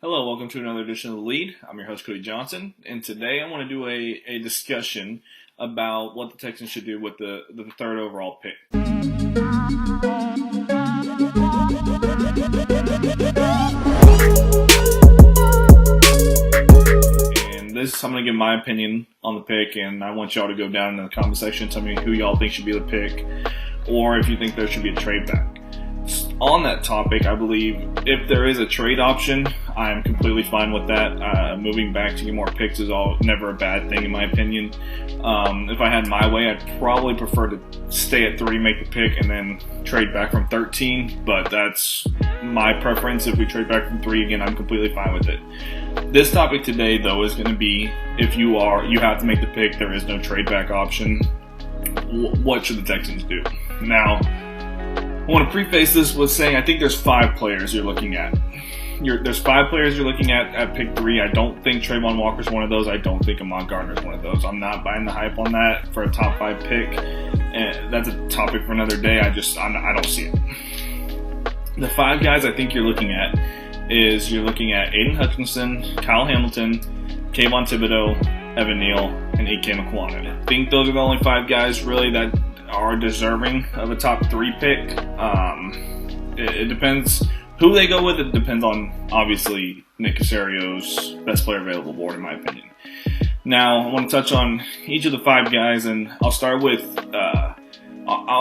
Hello, welcome to another edition of The Lead. I'm your host, Cody Johnson, and today I want to do a discussion about what the Texans should do with the third overall pick. And this, I'm going to give my opinion on the pick, and I want y'all to go down in the comment section and tell me who y'all think should be the pick, or if you think there should be a trade back. On that topic, I believe if there is a trade option, I'm completely fine with that. Moving back to get more picks is never a bad thing in my opinion. If I had my way, I'd probably prefer to stay at 3, make the pick, and then trade back from 13. But that's my preference. If we trade back from 3 again, I'm completely fine with it. This topic today, though, is going to be if you have to make the pick. There is no trade back option. What should the Texans do? Now, I want to preface this with saying I think there's 5 players you're looking at. There's 5 players you're looking at pick 3. I don't think Trayvon Walker's one of those. I don't think Ahmad Gardner's one of those. I'm not buying the hype on that for a top 5 pick. And that's a topic for another day. I don't see it. The 5 guys I think you're looking at Aiden Hutchinson, Kyle Hamilton, Kayvon Thibodeau, Evan Neal, and Ike Mekwonu. I think those are the only 5 guys really that are deserving of a top 3 pick. It depends who they go with. It depends on, obviously, Nick Casario's best player available board, in my opinion. Now, I want to touch on each of the 5 guys, and I'll start with, I'm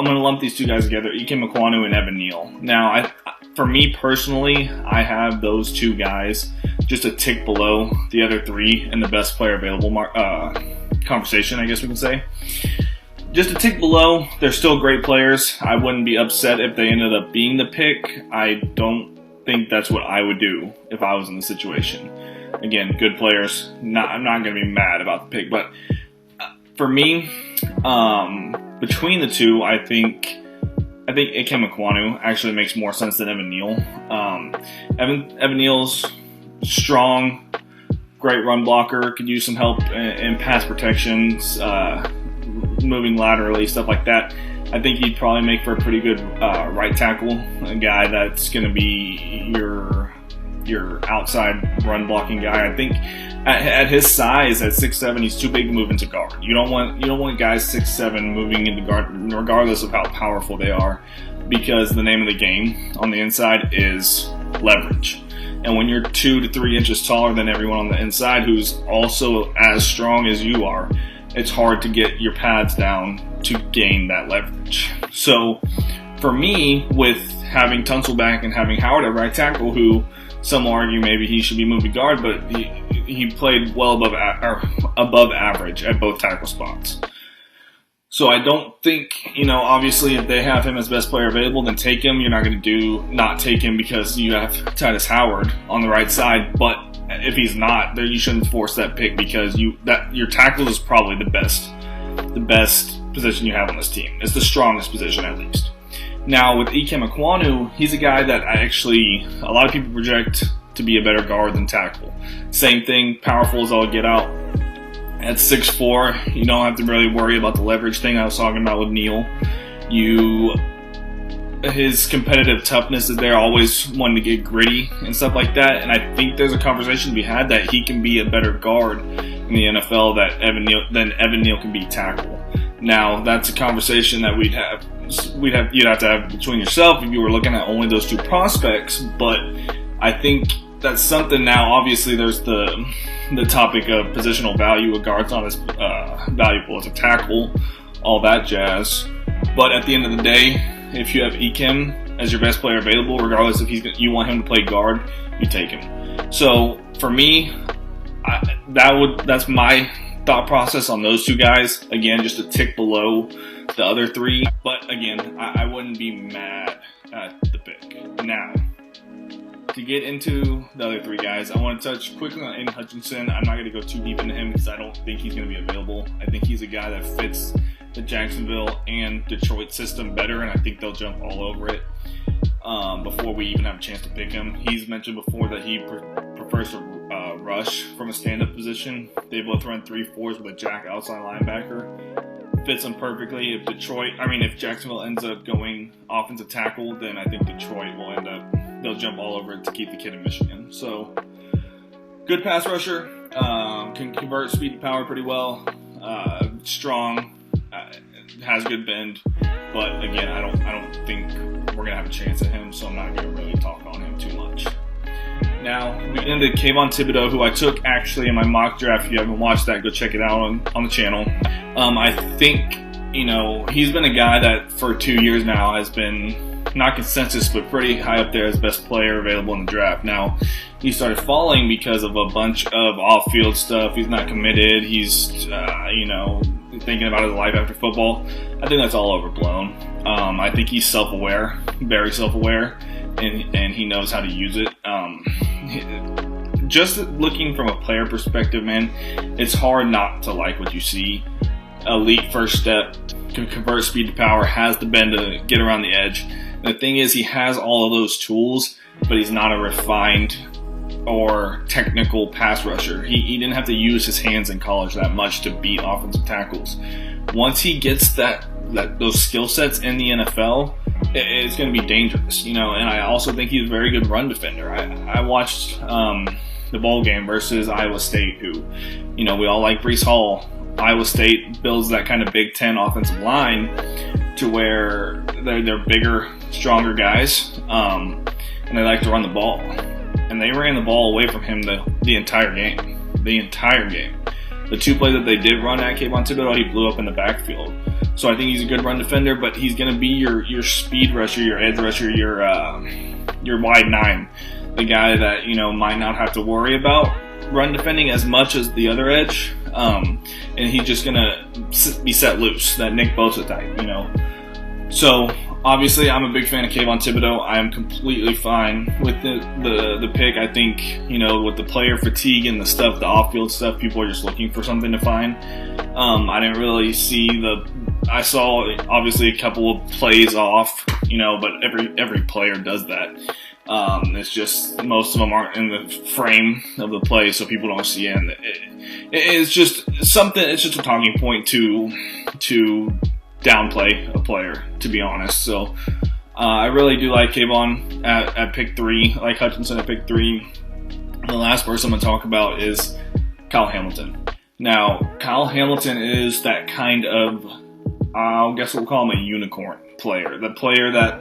going to lump these 2 guys together, Ike Mekwonu and Evan Neal. Now, for me personally, I have those 2 guys just a tick below the other 3 in the best player available conversation, I guess we can say. Just a tick below. They're still great players. I wouldn't be upset if they ended up being the pick. I don't think that's what I would do if I was in the situation. Again, good players. I'm not going to be mad about the pick. But for me, between the 2, I think Ike Mekwonu actually makes more sense than Evan Neal. Evan Neal's strong, great run blocker, could use some help in pass protections, moving laterally, stuff like that. I think he'd probably make for a pretty good right tackle, a guy that's going to be your outside run blocking guy. I think at his size, at 6'7", he's too big to move into guard. You don't want guys 6'7" moving into guard, regardless of how powerful they are, because the name of the game on the inside is leverage. And when you're 2 to 3 inches taller than everyone on the inside, who's also as strong as you are, it's hard to get your pads down to gain that leverage. So for me, with having Tunsil back and having Howard at right tackle, who some will argue maybe he should be moving guard, but he played well above average at both tackle spots. So I don't think, obviously if they have him as best player available, then take him. You're not going to not take him because you have Titus Howard on the right side, but if he's not, then you shouldn't force that pick because your tackle is probably the best position you have on this team. It's the strongest position at least. Now with Ike Mekwonu, he's a guy that a lot of people project to be a better guard than tackle. Same thing, powerful as all get out. At 6'4", you don't have to really worry about the leverage thing I was talking about with Neal. His competitive toughness is there, always wanting to get gritty and stuff like that. And I think there's a conversation to be had that he can be a better guard in the NFL than Evan Neal can be tackle. Now, that's a conversation that you'd have to have between yourself if you were looking at only those 2 prospects. But I think that's something now. Obviously, there's the topic of positional value. A guard's not as valuable as a tackle, all that jazz. But at the end of the day, if you have Ikem as your best player available, regardless if you want him to play guard, you take him. So for me, that's my thought process on those 2 guys. Again, just a tick below the other 3. But again, I wouldn't be mad at the pick. Now, to get into the other 3 guys, I want to touch quickly on Aiden Hutchinson. I'm not going to go too deep into him because I don't think he's going to be available. I think he's a guy that fits the Jacksonville and Detroit system better, and I think they'll jump all over it before we even have a chance to pick him. He's mentioned before that he prefers to rush from a stand-up position. They both run 3-4s with a jack outside linebacker. Fits him perfectly. If Jacksonville ends up going offensive tackle, then I think Detroit will they'll jump all over it to keep the kid in Michigan. So Good pass rusher, can convert speed to power pretty well, strong, has good bend, but again, I don't think we're gonna have a chance at him, so I'm not gonna really talk on him too much. Now we get into Kayvon Thibodeaux, who I took actually in my mock draft. If you haven't watched that, go check it out on the channel. I think he's been a guy that for 2 years now has been not consensus, but pretty high up there as best player available in the draft. Now, he started falling because of a bunch of off-field stuff. He's not committed. He's, thinking about his life after football. I think that's all overblown. I think he's self-aware, very self-aware, and he knows how to use it. Just looking from a player perspective, man, it's hard not to like what you see. Elite first step, can convert speed to power, has the bend to get around the edge. And the thing is, he has all of those tools, but he's not a refined or technical pass rusher. He didn't have to use his hands in college that much to beat offensive tackles. Once he gets those skill sets in the NFL, it's going to be dangerous, And I also think he's a very good run defender. I watched the bowl game versus Iowa State, who, we all like Breece Hall. Iowa State builds that kind of Big Ten offensive line to where they're bigger, stronger guys, and they like to run the ball. And they ran the ball away from him the entire game. The entire game. The 2 plays that they did run at Kayvon Thibodeaux, he blew up in the backfield. So I think he's a good run defender, but he's going to be your speed rusher, your edge rusher, your wide nine. The guy that, might not have to worry about run defending as much as the other edge. And he's just going to be set loose, that Nick Bosa type, So, obviously, I'm a big fan of Kayvon Thibodeaux. I am completely fine with the pick. I think, with the player fatigue and the off-field stuff, people are just looking for something to find. I didn't really see I saw, obviously, a couple of plays off, but every player does that. It's just most of them aren't in the frame of the play, so people don't see it. And it's just something. It's just a talking point to downplay a player, to be honest. So I really do like Kayvon at pick 3. I like Hutchinson at pick 3. The last person I'm going to talk about is Kyle Hamilton. Now, Kyle Hamilton is that kind of, I guess we'll call him a unicorn player. The player that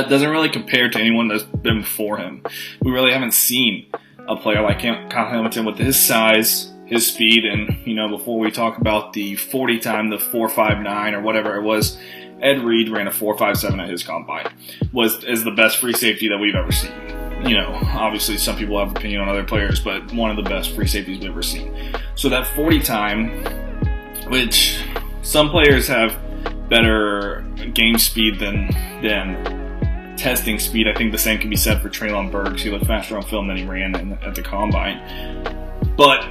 doesn't really compare to anyone that's been before him. We really haven't seen a player like Kyle Hamilton with his size, his speed, and before we talk about the 40 time, the 4.59 or whatever it was, Ed Reed ran a 4.57 at his combine. Is the best free safety that we've ever seen. Obviously some people have opinion on other players, but one of the best free safeties we've ever seen. So that 40 time, which some players have better game speed than testing speed. I think the same can be said for Treylon Burks. He looked faster on film than he ran at the combine. But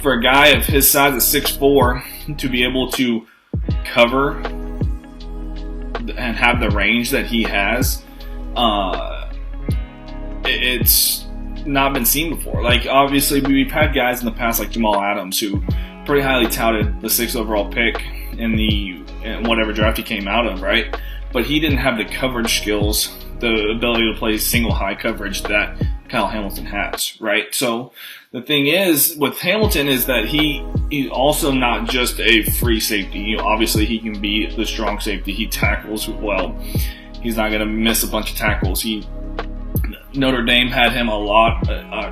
for a guy of his size at 6'4", to be able to cover and have the range that he has, it's not been seen before. Like, obviously, we've had guys in the past like Jamal Adams who pretty highly touted the 6th overall pick in whatever draft he came out of, right? But he didn't have the coverage skills, the ability to play single high coverage that Kyle Hamilton has, right? So the thing is with Hamilton is that he's also not just a free safety. Obviously, he can be the strong safety. He tackles well. He's not going to miss a bunch of tackles. Notre Dame had him a lot,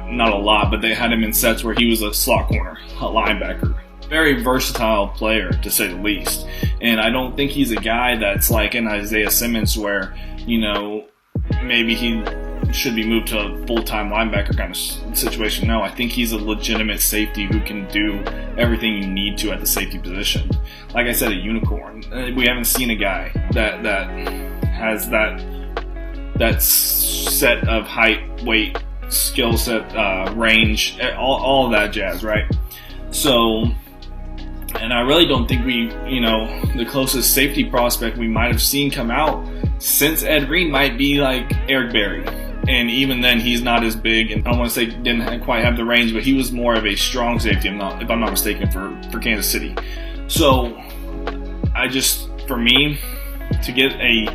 not a lot, but they had him in sets where he was a slot corner, a linebacker. Very versatile player, to say the least. And I don't think he's a guy that's like an Isaiah Simmons where, maybe he should be moved to a full-time linebacker kind of situation. No, I think he's a legitimate safety who can do everything you need to at the safety position. Like I said, a unicorn. We haven't seen a guy that has that set of height, weight, skill set, range, all of that jazz, right? So, and I really don't think the closest safety prospect we might have seen come out since Ed Reed might be like Eric Berry. And even then, he's not as big, and I don't want to say didn't quite have the range, but he was more of a strong safety, if I'm not mistaken, for Kansas City. So, for me, to get a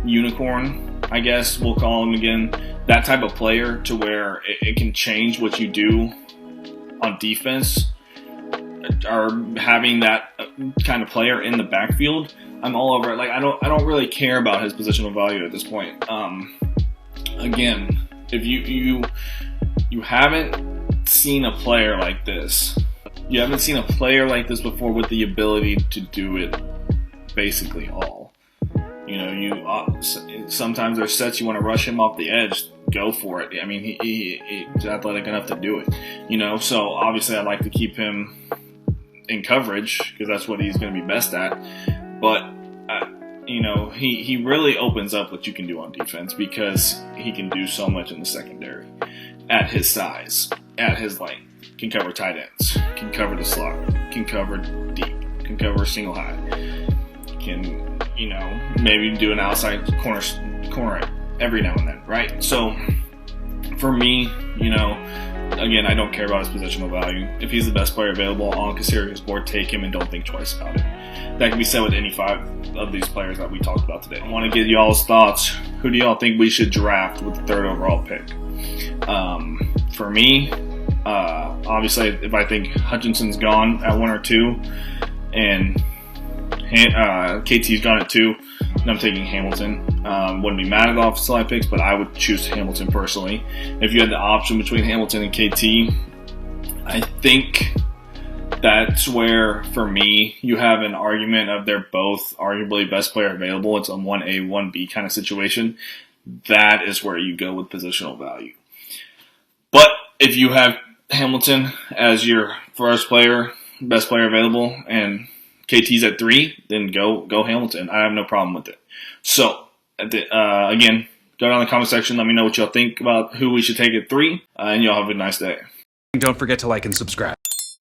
unicorn, I guess we'll call him again, that type of player to where it can change what you do on defense, or having that kind of player in the backfield, I'm all over it. Like I don't really care about his positional value at this point. Again, if you haven't seen a player like this, you haven't seen a player like this before with the ability to do it basically all. You know, sometimes there's sets you want to rush him off the edge, go for it. I mean, he's athletic enough to do it. You know, so obviously I'd like to keep him in coverage because that's what he's going to be best at. But you know, he really opens up what you can do on defense because he can do so much in the secondary at his size, at his length. Can cover tight ends, can cover the slot, can cover deep, can cover single high, can, you know, maybe do an outside corner every now and then, right? So for me, you know, again, I don't care about his positional value. If he's the best player available on Casirio's board, take him and don't think twice about it. That can be said with any 5 of these players that we talked about today. I want to get y'all's thoughts. Who do y'all think we should draft with the 3rd overall pick? For me, obviously, if I think Hutchinson's gone at 1 or 2, and KT's gone at 2, then I'm taking Hamilton. Wouldn't be mad at the offensive line picks, but I would choose Hamilton personally. If you had the option between Hamilton and KT, I think that's where, for me, you have an argument of they're both arguably best player available. It's a 1A, 1B kind of situation. That is where you go with positional value. But if you have Hamilton as your first player, best player available, and KT's at 3, then go Hamilton. I have no problem with it. So, again, go down in the comment section. Let me know what y'all think about who we should take at 3, and y'all have a nice day. Don't forget to like and subscribe.